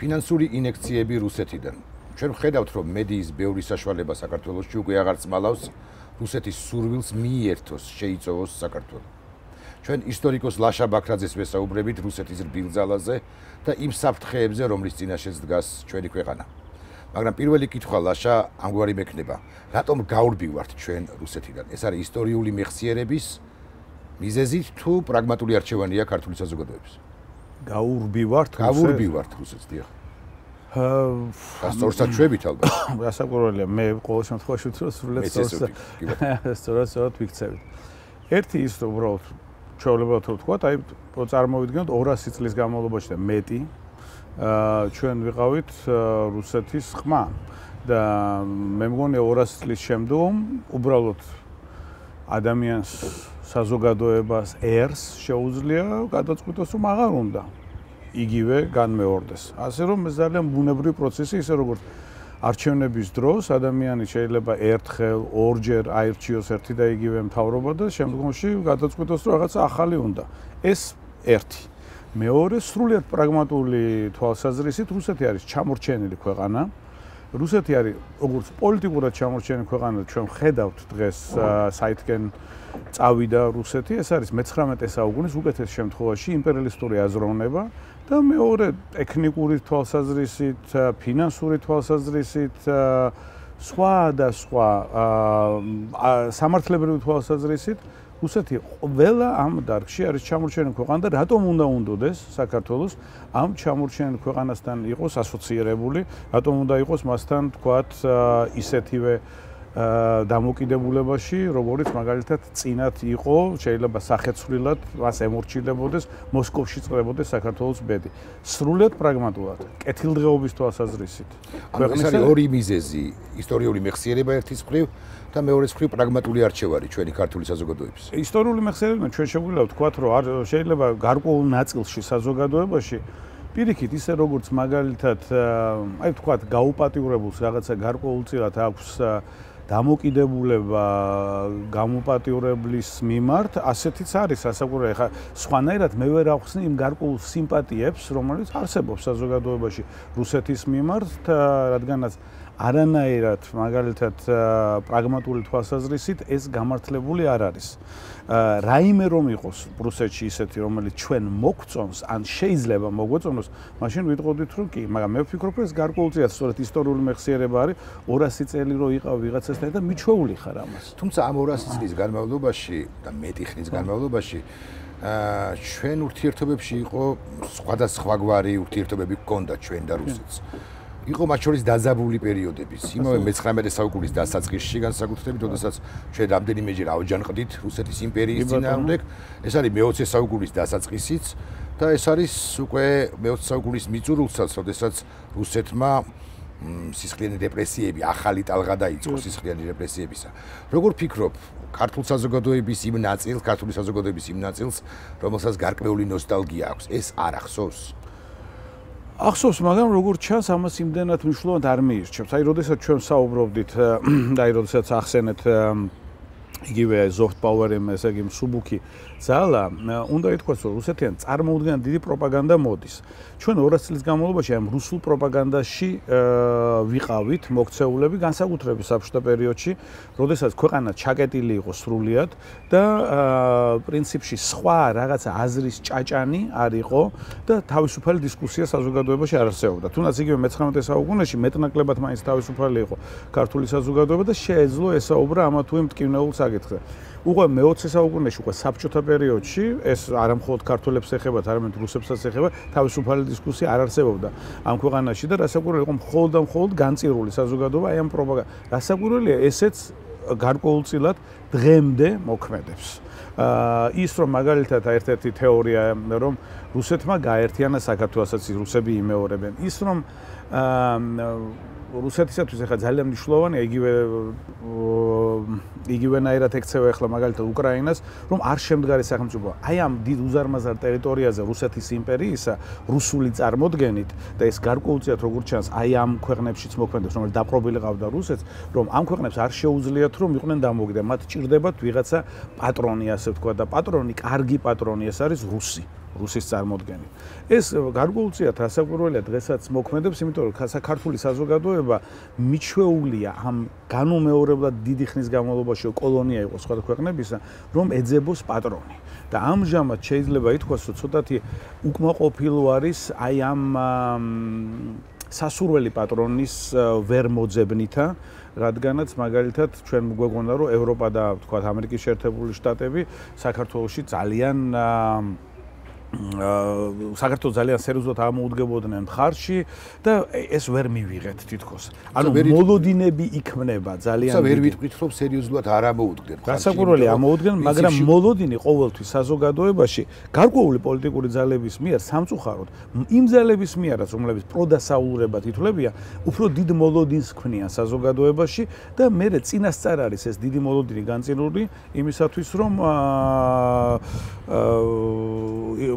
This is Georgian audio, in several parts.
ფინანსური ინექციები რუსეთიდან. ჩვენ ვხედავთ, რომ მედიის ბევრი საშუალება საქართველოში უკვე აღარ წმალავს რუსეთის სურვილს მიერთოს, შეიწოვოს საქართველო. ჩვენ ისტორიკოს ლაშა ბაქრაძეს ვესაუბრებით რუსეთის რბილძალაზე და იმ საფრთხეებზე, რომლის წინაშეც დგას ჩვენი ქვეყანა. მაგრამ პირველი კითხვა ლაშა ამგვარი მექნება, რატომ გაურბივართ ჩვენ რუსეთიდან? ეს არის ისტორიული მეხსიერების მიზეზით თუ პრაგმატული არჩევანია ქართული საზოგადოების? გაურბივართ რუსეთს, დიახ. სწორად ჩვევით ალბათ. გასაკვირველია, მე ყოველ შემთხვევაში ვთქვი, სწორად ვიქცევით. ერთი ის უბრალოდ ჩვეულებრივად ვთქვათ, აი წარმოვიდგინოთ 200 წლის განმავლობაში და მეტი ჩვენ ვიყავით რუსეთის ხმა და მე მგონია 200 წლის შემდგომ უბრალოდ ადამიანს საზოგადოებას ერს შეუძლია გადაწყვიტოს რომ აღარ უნდა იგივე განმეორდეს. ასე რომ ეს ძალიან ბუნებრივი პროცესი, ისე როგორც არჩევნების დროს ადამიანი შეიძლება ერთხელ, ორჯერ აირჩიოს ერთი და იგივე მთავრობა და შემდგომში გადაწყვიტოს რომ რაღაცა ახალი უნდა. ეს ერთი. მეორე, სრულიად პრაგმატული თვალსაზრისით, რუსეთი არის ჩამორჩენილი ქვეყანა. რუსეთი არის როგორც პოლიტიკურად ჩამორჩენილი ქვეყანა, ჩვენ ხედავთ დღეს საითკენ წავიდა რუსეთი, ეს არის მე-19 საუკუნის უკეთეს შემთხვევაში იმპერიალისტური აზროვნება და მეორე ტექნიკური თვალსაზრისით, ფინანსური თვალსაზრისით, სხვა და სხვა სამართლებრივი თვალსაზრისით რუსეთი ყველა ამ დარგში არის ჩამორჩენილი ქვეყანა და რატომ უნდა უნდოდეს საქართველოს ამ ჩამორჩენილ ქვეყანასთან იყოს ასოცირებული, რატომ უნდა იყოს მასთან თქვათ ისეთივე დამოკიდებულებაში, როგორც მაგალითად წინათ იყო, შეიძლება სახეცვლილად მას ემორჩილებოდეს, მოსკოვში წრებოდეს საქართველოს ბედი. სრულიად პრაგმატულად, კეთილდღეობის თვალსაზრისით. ეს არის ორი მიზეზი, ისტორიული მეხსიერება ერთის მხრივ და მეორეს მხრივ პრაგმატული არჩევანი ჩვენი ქართული საზოგადოების. ისტორიული მეხსიერება ჩვენ შეგვიძლია ვთქვათ, რომ შეიძლება გარკვეულ ნაწილში საზოგადოებაში პირიქით ისე როგორც მაგალითად აი ვთქვათ გაუპატიურებულს რაღაცა გარკვეულწილად აქვს დამოკიდებულება გამოპატიურებლის მიმართ, ასეთიც არის სასაკვირველი. ხა სხვანაირად მე ვერ ახსნი იმ გარკვეულ სიმპათიებს, რომელიც არსებობს საზოგადოებაში რუსეთის მიმართ, რადგანაც არანაირად მაგალითად პრაგმატული თვალსაზრისით ეს გამართლებული არ არის. რაიმე რომ იყოს რუსეთში ისეთი, რომელიც ჩვენ მოგწონს, ან შეიძლება მოგვეწონოს, მაშინ ვიტყოდით რომ კი, მაგრამ მე ვფიქრობ, რომ ეს გარკვეულწილად სწორედ ისტორიული მეხსიერება არის, 200 წელი რო იყავ ვიღაცასთან და მიჩვეული ხარ ამას. თუმცა ამ 200 წლის განმავლობაში და მეტი ხნის განმავლობაში ჩვენ ურთიერთობებში იყო სხვადასხვაგვარი ურთიერთობები გქონდა ჩვენ და რუსეთს. იყო მათ შორის დაძაბული პერიოდებიც. იმავე მე-19 საუკუნის დასაწყისში განსაკუთრებით, როდესაც ჩვენ რამდენიმეჯერ ავჯანყდით რუსეთის იმპერიის წინააღმდეგ. ეს არის მე-20 საუკუნის დასაწყისიც და ეს არის უკვე მე-20 საუკუნის მიწურულსაც, როდესაც რუსეთმა სისხლიანი რეპრესიები, ახალი ტალღა დაიწყო სისხლიანი რეპრესიებისა. როგორ ფიქრობ, ქართული საზოგადოების იმ ნაწილს, რომელსაც გარკვეული ნოსტალგია აქვს, ეს არ ახსოვს? ახსოვს, მაგრამ როგორც ჩანს, ამას იმდენად მნიშვნელოვნად არ მიირჩევს. აი, როდესაც ჩვენ საუბრობდით და აი, როდესაც ახსენეთ იგივე soft power-ი, ესე იგი მსუბუქი ძალა, უნდა ითქვას, რომ რუსეთიდან წარმოუდგენლად დიდი პროპაგანდა მოდის. ჩვენ 200 წლის განმავლობაში ამ რუსულ პროპაგანდაში ვიყავით მოქცეულები, განსაკუთრებით საბჭოთა პერიოდში, როდესაც ქვეყანა ჩაკეტილი იყო სრულიად და პრინციპში სხვა რაღაცა აზრის ჭაჭანი არ იყო და თავისუფალი დისკუსია საზოგადოებაში არ არსებობდა. თუნდაც იგივე მე-19 საუკუნეში მეტნაკლებად მაინც თავისუფალი იყო ქართული საზოგადოება და შეეძლო ესაუბრა ამა თუ იმ მტკივნეულ საკითხზე. უკვე მე-20 საუკუნეში, უკვე საბჭოთა პერიოდში, ეს არა მხოლოდ ქართველებს ეხება, არამედ რუსებსაც ეხება, თავისუფალი დისკუსია არ არსებობდა ამ ქვეყანაში და რასაკვირველია იყო მხოლოდ და მხოლოდ განწირული საზოგადოება აი ამ პროპაგანდას. რასაკვირველია, ესეც გარკვეულწილად დღემდე მოქმედებს. ის რომ მაგალითად ერთ-ერთი თეორია, რომ რუსეთმა გააერთიანა საქართველოსაც რუსები იმეორებენ. ის რომ რუსეთისათვის ახლა ძალიან მნიშვნელოვანია იგივენაირად ექცევა ახლა მაგალითად უკრაინას, რომ არ შემდგარი სახელმწიფო. აი ამ დიდ უზარმაზარ ტერიტორიაზე რუსეთის იმპერიისა რუსული წარმოდგენით და ეს გარკვეულწილად როგორც ჩანს, აი ამ ქვეყნებშიც მოქმედებს, რომელიც დაპყრობილი ყავდა რუსეთს, რომ ამ ქვეყნებს არ შეუძლიათ რომ იყვნენ დამოუკიდებელი. მათ ჭირდებათ ვიღაცა პატრონი, ასე ვთქვა და პატრონი, კარგი პატრონი, ეს არის რუსი. რუსის წარმოდგენით. ეს გარკვეულწილად რასაკვირველია დღესაც მოქმედებს, იმიტომ რომ საქართველოს საზოგადოება მიჩვეულია ამ განუმეორებლად დიდი ხნის განმავლობაში კოლონია იყო სხვა ქვეყნებისა, რომ ეძებოს პატრონი. და ამჟამად შეიძლება ითქვას, რომ ცოტათი უკმაყოფილო არის აი ამ სასურველი პატრონის ვერ მოძებნითა, რადგანაც მაგალითად ჩვენ გვეგონა რომ ევროპა და თქვათ ამერიკის შეერთებული შტატები საქართველოში ძალიან საქართველოს ძალიან სერიოზულად ამოუდგებოდნენ მხარში და ეს ვერ მივიღეთ თითქოს. ანუ მოლოდინები იქმნება ძალიან დიდი. ვერ ვიტყვით რომ სერიოზულად არ ამოუდგენ მხარში. გასაკვირველია ამოუდგენ, მაგრამ მოლოდინი ყოველთვის საზოგადოებაში გარკვეული პოლიტიკური ძალების მიერ სამწუხაროდ იმ ძალების მიერაც რომლებიც პროდასაულურებად ითვლებიან, უფრო დიდ მოლოდინს ქმნიან საზოგადოებაში და მერე წინასწარ არის ეს დიდი მოლოდინი განწირული იმისათვის რომ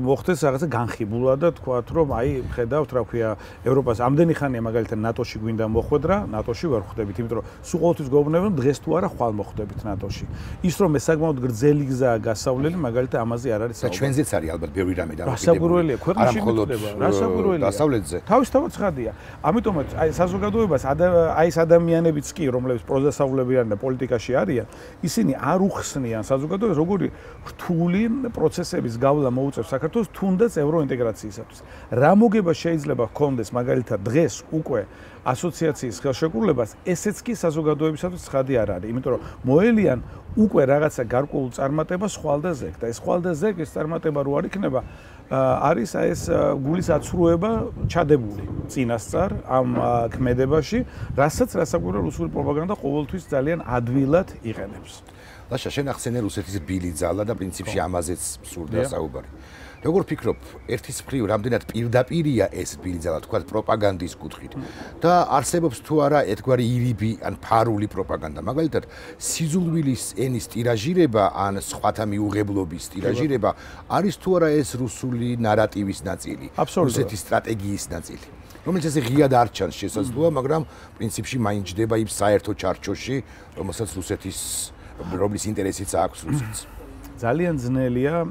მოხდეს რაღაცა განხიბულა და თქვათ რომ აი ხედავთ რა ქვია ევროპას ამდენი ხანია მაგალითად ნატოში გვინდა მოხვედრა, ნატოში ვერ ხვდებით, იმიტომ რომ სულ ყოველთვის გვეუბნებიან დღეს თუ არა ხვალ მოხვდებით ნატოში. ის რომ ეს საკმაოდ გრძელი გზაა გასავლელი, მაგალითად ამაზე არ არის საუბარი. ჩვენზეც არის ალბათ ბევრი რამე დამოკიდებული. რასაკვირველია, ქვეყნაში მიწდება, რასაკვირველია. დასავლეთზე. თავისთავად ცხადია. ამიტომაც აი საზოგადოებას აი ეს ადამიანებიც კი, რომლებიც პროდასავლებიან და პოლიტიკაში არიან, ისინი არ უხსნიან საზოგადოებას როგორი რთული პროცესების გავლა მოუწევს საქართველოს თუნდაც ევროინტეგრაციისათვის. რა მოგება შეიძლება ჰქონდეს მაგალითად დღეს უკვე ასოციაციის ხელშეკრულებას, ესეც კი საზოგადოებისათვის ცხადი არ არის, იმიტომ რომ მოელიან უკვე რაღაცა გარკვეულ წარმატებას ხვალ და ზეგ და ეს ხვალ და ზეგ ეს წარმატება რო არ იქნება არის აი ეს გულის აცრუება ჩადებული წინასწარ ამ ქმედებაში, რასაც რასაკვირველი რუსული პროპაგანდა ყოველთვის ძალიან ადვილად იყენებს. ლაშა, შენ ახსენე რუსეთის ბილი ძალა და პრინციპში ამაზეც სურდა საუბარი. როგორ ფიქრობ, ერთის მხრივ რამდენად პირდაპირია ეს ბილი ძალა, თქვათ პროპაგანდის კუთხით და არსებობს თუ არა ერთგვარი ირიბი ან ფარული პროპაგანდა, მაგალითად სიძულვილის ენის ტირაჟირება ან სხვათა მიუღებლობის ტირაჟირება არის თუ არა ეს რუსული ნარატივის ნაწილი, რუსეთის სტრატეგიის ნაწილი. რომელიც ესე ღიად არ ჩანს შესაძლოა, მაგრამ პრინციპში მაინც ჯდება იმ საერთო ჩარჩოში, რომელსაც რუსეთის რომლის ინტერესიც აქვს რუსეთს. ძალიან ძნელია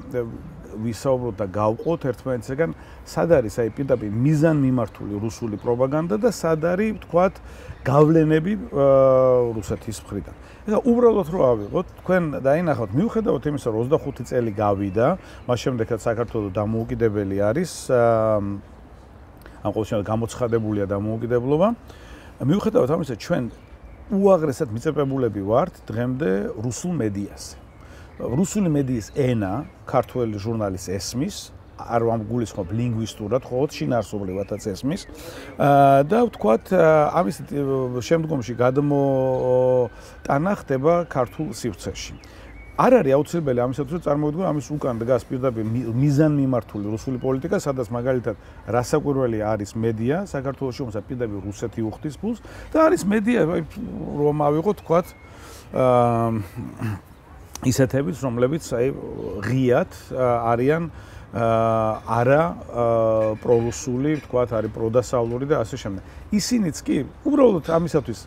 ვისაუბროთ და გავყოთ ერთმანეთისგან, სად არის აი პირდაპირ მიზანმიმართული რუსული პროპაგანდა და სად არის, თქვათ, გავლენები რუსეთის მხრიდან. ეხლა უბრალოდ რო ავიღოთ, თქვენ დაინახავთ, მიუხედავად იმისა, რომ 25 წელი გავიდა, მას შემდეგაც საქართველოს დამოუკიდებელი არის, ამ ყოველშემთხვევაში გამოცხადებულია დამოუკიდებლობა. მიუხედავად ამისა, ჩვენ უაღრესად მიწებებულები ვართ დღემდე რუსულ მედიაზე. რუსული მედიის ენა ქართველი ჟურნალის ესმის, არ ვამგულისხმობ ლინგვისტურად, ხოლმე შინაარსობრივადაც ესმის. და ვთქვათ, ამის შემდგომში გადმოტანა ხდება ქართულ სივრცეში. არ არის აუცილებელი ამისათვის, რომ წარმოვიდგინოთ, ამის უკან დგას პირდაპირ მიზანმიმართული რუსული პოლიტიკა, სადაც მაგალითად რასაკვირველი არის მედია, საქართველოში რომელსაც პირდაპირ რუსეთი უხდის ფულს და არის მედია, რომ ავიღოთ, თქვათ, ისეთებიც, რომლებიც აი ღიად არიან არა პრორუსული, ვთქვათ, არის პროდასავლური და ასე შემდეგ. ისინიც კი უბრალოდ ამისათვის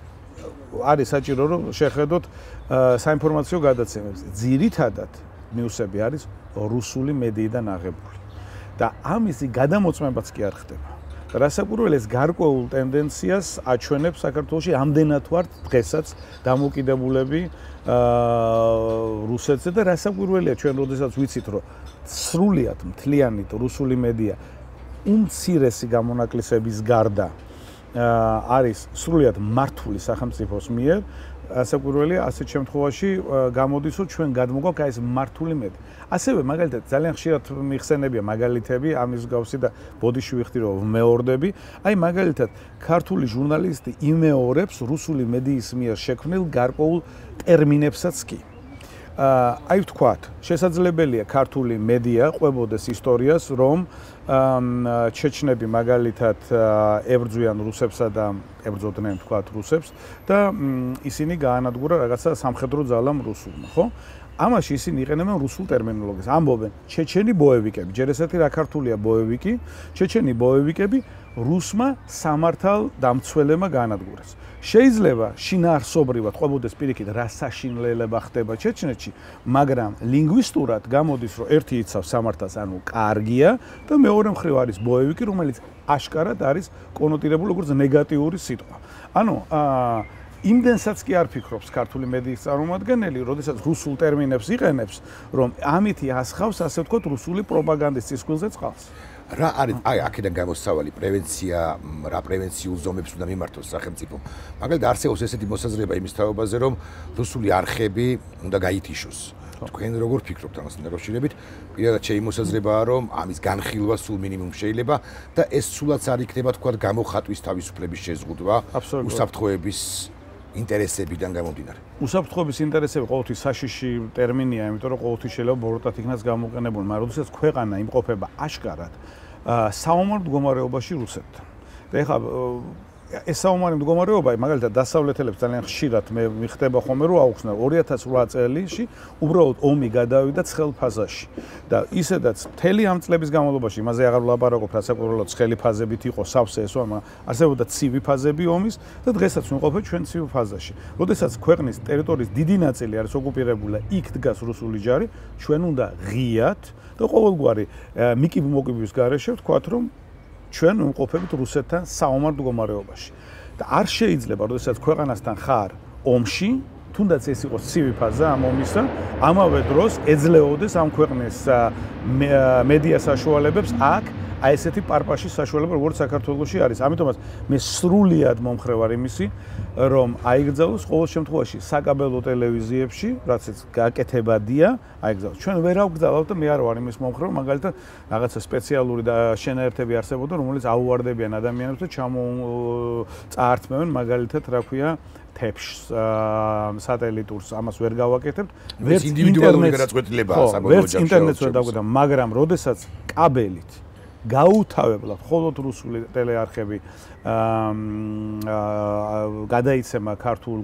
არის საჭირო, რომ შეხედოთ საინფორმაციო გადაცემებს. ძირითადად ნიუსები არის რუსული მედიიდან აღებული. და ამისი გადამოწმებაც კი არ ხდება. რასაკვირველი ეს გარკვეულ ტენდენციას აჩვენებს საქართველოში ამდენად ვართ დღესაც დამოუკიდებულები რუსეთზე და რასაკვირველია ჩვენ როდესაც ვიცით რომ სრულიად მთლიანი რუსული მედია უმცირესი გამონაკლისების გარდა არის სრულიად მართული სახელმწიფოს მიერ რასაკვირველია ასეთ შემთხვევაში გამოდის რომ ჩვენ გადმოგვაქვს ეს მართული მედია. ასევე მაგალითად ძალიან ხშირად მიხსენებია მაგალითები ამის გავსი და ბოდიში ვიხდი რომ ვმეორდები. აი მაგალითად ქართული ჟურნალისტი იმეორებს რუსული მედიის მიერ შექმნილ გარკვეულ ტერმინებსაც კი. აი ვთქვათ, შესაძლებელია ქართული მედია ყვებოდეს ისტორიას, რომ ჩეჩნები მაგალითად ებრძვიან რუსებსა და ებრძოდნენ ვთქვათ რუსებს და ისინი გაანადგურა რაღაცა სამხედრო ძალამ რუსულმა, ხო? ამაში ისინი იყენებენ რუსულ ტერმინოლოგიას. ამბობენ ჩეჩენი ბოევიკები, ჯერ ესეთი რა ქართულია ბოევიკი, ჩეჩენი ბოევიკები რუსმა სამართალ დამცველებმა განადგურეს. შეიძლება შინაარსობრივად ყვებოდეს პირიქით რა საშინლელება ხდება ჩეჩნეთში, მაგრამ ლინგვისტურად გამოდის, რომ ერთი იცავს სამართალს, ანუ კარგია და მეორე მხრივ არის ბოევიკი, რომელიც აშკარად არის კონოტირებული როგორც ნეგატიური სიტყვა. ანუ იმდენსაც კი არ ფიქრობს ქართული მედიის წარმომადგენელი, როდესაც რუსულ ტერმინებს იყენებს, რომ ამითი ასხავს, ასე ვთქვათ, რუსული პროპაგანდის წისქვილზე წყალს. რა არის აი აქედან გამოსავალი პრევენცია, რა პრევენციულ ზომებს უნდა მიმართოს სახელმწიფო. მაგალითად არსებობს ესეთი მოსაზრება იმის თაობაზე, რომ რუსული არხები უნდა გაითიშოს. თქვენ როგორ ფიქრობთ ამასთან დაკავშირებით? პირადად შემოსაზრებაა, რომ ამის განხილვა სულ მინიმუმ შეიძლება და ეს სულაც არ იქნება თქვა გამოხატვის თავისუფლების შეზღუდვა უსაფრთხოების ინტერესებიდან გამომდინარე. უსაფრთხოების ინტერესები ყოველთვის საშიში ტერმინია, იმიტომ რომ ყოველთვის შეიძლება ბოროტად იქნას გამოყენებული, მაგრამ როდესაც ქვეყანა იმყოფება აშკარად საომარ მდგომარეობაში რუსეთთან. და ეხლა ეს საომარი მდგომარეობა, მაგალითად დასავლეთელებს ძალიან ხშირად მე მიხდება ხოლმე, რომ აუხსნა 2008 წელში უბრალოდ ომი გადავიდა ცხელ ფაზაში. და ისედაც მთელი ამ წლების განმავლობაში, იმაზე აღარ ვლაპარაკობ, რასაკვირველად ცხელი ფაზებით იყო სავსე ეს ომი, არსებობდა ცივი ფაზები ომის და დღესაც ვიმყოფებით ჩვენ ცივ ფაზაში. როდესაც ქვეყნის ტერიტორიის დიდი ნაწილი არის ოკუპირებული, იქ დგას რუსული ჯარი, ჩვენ უნდა ღიად და ყოველგვარი მიკიბ-მოკიბის გარეშე ვთქვათ, რომ ჩვენ ვიმყოფებით რუსეთთან საომარ მდგომარეობაში. და არ შეიძლება, როდესაც ქვეყანასთან ხარ ომში, თუნდაც ეს იყოს ცივი ფაზა ამ ომისა, ამავე დროს ეძლეოდეს ამ ქვეყნის მედია საშუალებებს აქ აი ესეთი პარპაში საშუალება, როგორც საქართველოში არის. ამიტომაც მე სრულიად მომხრე ვარ იმისი, რომ აიგრძელოს ყოველ შემთხვევაში საკაბელო ტელევიზიებში, რაც გაკეთებადია, აიგრძელოს. ჩვენ ვერ ავგზავნებთ და მე არ ვარ იმის მომხრე, რომ მაგალითად რაღაცა სპეციალური შენაერთები არსებობდა, რომელიც აუვარდებიან ადამიანებს და წაართმევენ მაგალითად, რა ქვია, თეფშს, სატელიტურს, ამას ვერ გავაკეთებთ. ვერც ინდივიდუალური გადაწყვეტილებაა საბოლოო ჯამში. ვერც ინტერნეტს ვერ დავკვეთა, მაგრამ როდესაც კაბელით გაუთავებლად მხოლოდ რუსული ტელეარხები გადაიცემა ქართულ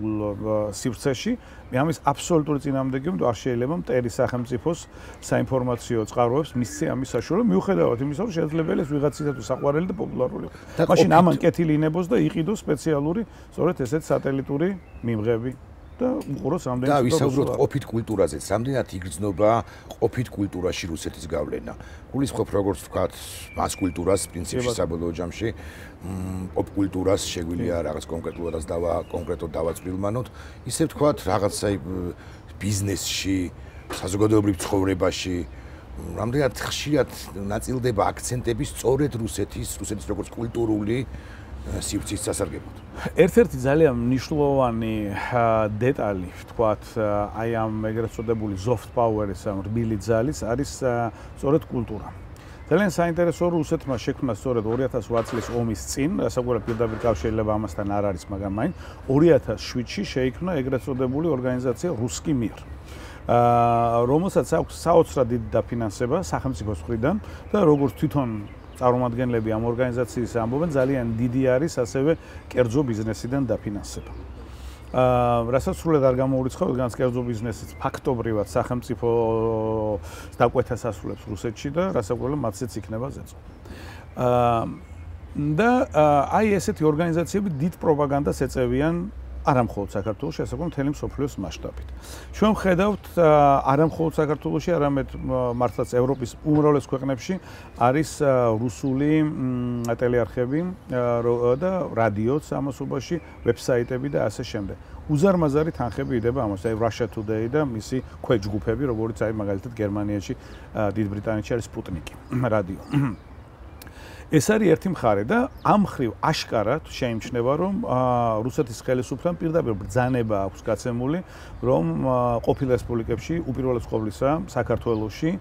სივრცეში, მე ამის აბსოლუტური წინააღმდეგი ვარ, არ შეიძლება მტერი სახელმწიფოს საინფორმაციო წყაროებს მისცე ამის საშუალება, მიუხედავად იმისა, რომ შესაძლებელია ეს ვიღაცისათვის საყვარელი და პოპულარული იყოს. მაშინ ამან კეთილი ინებოს და იყიდოს სპეციალური, სწორედ ესეთ სატელიტური მიმღები. და უყუროს ამდენ და ვისაუბროთ ყოფით კულტურაზე. რამდენად იგრძნობა ყოფით კულტურაში რუსეთის გავლენა. გულისხმობ როგორც ვთქვათ, მას კულტურას პრინციპში საბოლოო ჯამში პოპ კულტურას შეგვიძლია რაღაც კონკრეტულად დავაწვრილმანოთ. ისე ვთქვათ, რაღაცა ბიზნესში, საზოგადოებრივ ცხოვრებაში რამდენად ხშირად ნაწილდება აქცენტები სწორედ რუსეთის როგორც კულტურული სივრცის სასარგებლოდ. ერთ-ერთი ძალიან მნიშვნელოვანი დეტალი, ვთქვათ, აი ამ ეგრეთ წოდებული soft power-ის ამ რბილი ძალის არის სწორედ კულტურა. ძალიან საინტერესოა, რომ რუსეთმა შექმნა სწორედ 2008 წლის ომის წინ, რასაკვირველად პირდაპირ კავშირი შეიძლება ამასთან არ არის, მაგრამ მაინც 2007-ში შეიქმნა ეგრეთ წოდებული ორგანიზაცია Ruski Mir. რომელსაც აქვს საოცრად დიდი დაფინანსება სახელმწიფოს მხრიდან და როგორც თვითონ წარმომადგენლები ამ ორგანიზაციის ამბობენ, ძალიან დიდი არის ასევე კერძო ბიზნესიდან დაფინანსება. რასაც სრულად არ გამოურიცხავთ, განს კერძო ბიზნესიც ფაქტობრივად სახელმწიფოს დაკვეთას ასრულებს რუსეთში და რასაკვირველად მათზეც იქნება ზეწოლა. და აი ესეთი ორგანიზაციები დიდ პროპაგანდას ეწევიან არა მხოლოდ საქართველოში, ასე ვთქვათ, მთელი მსოფლიოს მასშტაბით. ჩვენ ვხედავთ არა მხოლოდ საქართველოში, არამედ მართლაც ევროპის უმრავლეს ქვეყნებში არის რუსული ტელეარხები და რადიოც ამასობაში, ვებსაიტები და ასე შემდეგ. უზარმაზარი თანხები იდება ამას, აი Russia Today და მისი ქვეჯგუფები, როგორც აი მაგალითად გერმანიაში, დიდ ბრიტანეთში არის Sputnik რადიო. ეს არის ერთი მხარე და ამ მხრივ აშკარად შეიმჩნევა, რომ რუსეთის ხელისუფლებამ პირდაპირ ბრძანება აქვს გაცემული, რომ ყოფილ რესპუბლიკებში, უპირველეს ყოვლისა საქართველოში,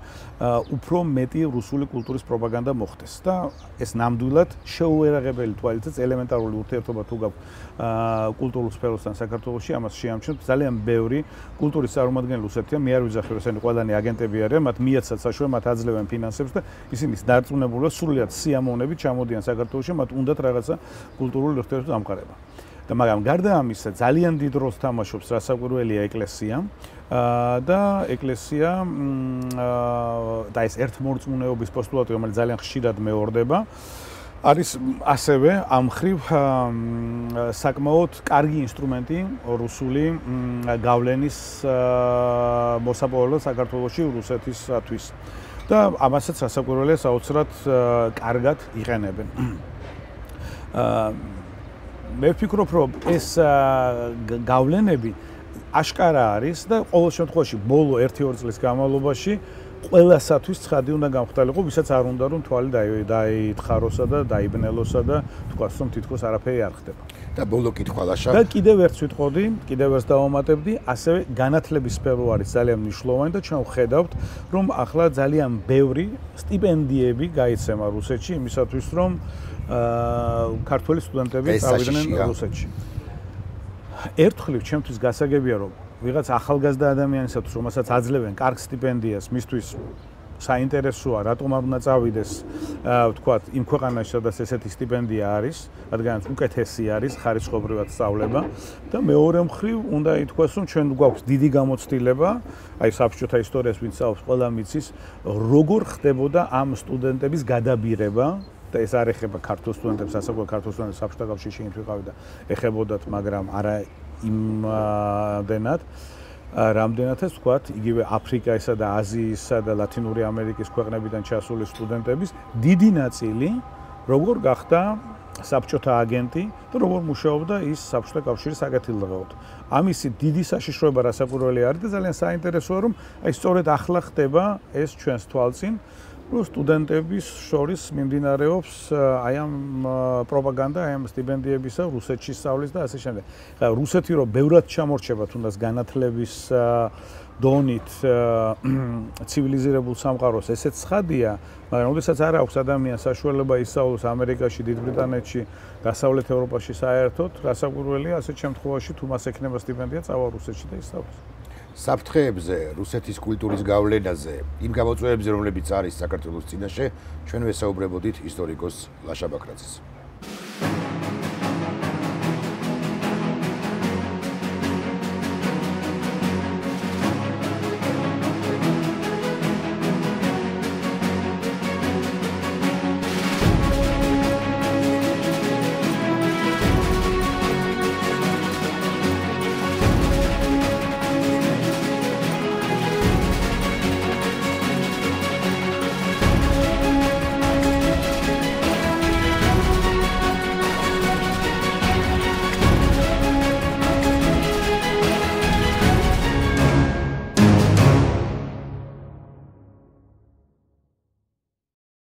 უფრო მეტი რუსული კულტურის პროპაგანდა მოხდეს და ეს ნამდვილად შეუერაღებელი თვალითაც ელემენტარული ურთიერთობა თუ გაქვს კულტურულ სფეროსთან საქართველოში, ამას შეამჩნევთ ძალიან ბევრი კულტურის წარმომადგენელი რუსეთია, მე არ ვიძახი, რომ ესენი ყველანი აგენტები არიან, მათ მიეცათ საშუალება, მათ აძლევენ ფინანსებს და ისინი დარწმუნებულია სრულიად სიამოვნებით ჩამოდიან საქართველოში, მათ უნდათ რაღაცა კულტურული ურთიერთობა დამყარება. და მაგრამ გარდა ამისა, ძალიან დიდ როლს თამაშობს რასაკვირველია ეკლესია და ეკლესია და ეს ერთმორწმუნეობის პოსტულატი, რომელიც ძალიან ხშირად მეორდება, არის ასევე ამ მხრივ საკმაოდ კარგი ინსტრუმენტი რუსული გავლენის მოსაპოვებლად საქართველოში რუსეთისათვის და ამასაც სასაკვირველია საოცრად კარგად იყენებენ. მე ვფიქრობ, რომ ეს გავლენები აშკარა არის და ყოველ შემთხვევაში ბოლო 1-2 წლის განმავლობაში ყველასათვის ცხადი უნდა გამხდარიყო, ვისაც არ უნდა რომ თვალი დაითხაროსა და დაიბნელოსა და თქვას რომ თითქოს არაფერი არ ხდება. და ბოლო კითხვა ლაშა. და კიდევ ერთ ვიტყოდი, კიდევ ერთ დავამატებდი, ასევე განათლების სფერო არის ძალიან მნიშვნელოვანი და ჩვენ ვხედავთ, რომ ახლა ძალიან ბევრი სტიპენდიები გაიცემა რუსეთში იმისათვის, რომ ქართველი სტუდენტები წავიდნენ რუსეთში. ერთხელ ჩემთვის გასაგებია, რომ ვიღაც ახალგაზრდა ადამიანისათვის, რომელსაც აძლევენ კარგ სტიპენდიას, მისთვის საინტერესოა, რატომ არ უნდა წავიდეს, ვთქვათ, იმ ქვეყანაში, სადაც ესეთი სტიპენდია არის, რადგანაც უკეთესი არის ხარისხობრივად სწავლება და მეორე მხრივ უნდა ითქვას, რომ ჩვენ გვაქვს დიდი გამოცდილება, აი საბჭოთა ისტორიას ვინც სწავლობს, ყველა მიცის, როგორ ხდებოდა ამ სტუდენტების გადაბირება და ეს არ ეხება ქართულ სტუდენტებს, ასაკობრივ ქართულ სტუდენტებს საბჭოთა კავშირში ვიყავი და ეხებოდათ, მაგრამ არა იმდენად რამდენადაც ვთქვათ, იგივე აფრიკაისა და აზიისა და ლათინური ამერიკის ქვეყნებიდან ჩასული სტუდენტების დიდი ნაწილი როგორ გახდა საბჭოთა აგენტი და როგორ მუშაობდა ის საბჭოთა კავშირის საკეთილდღეოდ. ამისი დიდი საშიშროება რასაკვირველი არის და ძალიან საინტერესოა, რომ აი სწორედ ახლა ხდება ეს ჩვენს თვალწინ, რომ სტუდენტების შორის მიმდინარეობს აი ამ პროპაგანდა, აი ამ სტიპენდიებისა რუსეთში სწავლის და ასე შემდეგ. ხა რუსეთი რომ ბევრად ჩამორჩება თუნდაც განათლების დონით ცივილიზირებულ სამყაროს, ესეც ცხადია, მაგრამ ოდესაც არ აქვს ადამიანს საშუალება ისწავლოს ამერიკაში, დიდ ბრიტანეთში, დასავლეთ ევროპაში საერთოდ, რასაკვირველია ასეთ შემთხვევაში თუ მას ექნება სტიპენდია, წავა რუსეთში და ისწავლოს. საფრთხეებზე, რუსეთის კულტურის გავლენაზე, იმ გამოწვევებზე, რომლებიც არის საქართველოს წინაშე, ჩვენ ვესაუბრებოდით ისტორიკოს ლაშა ბაქრაძეს.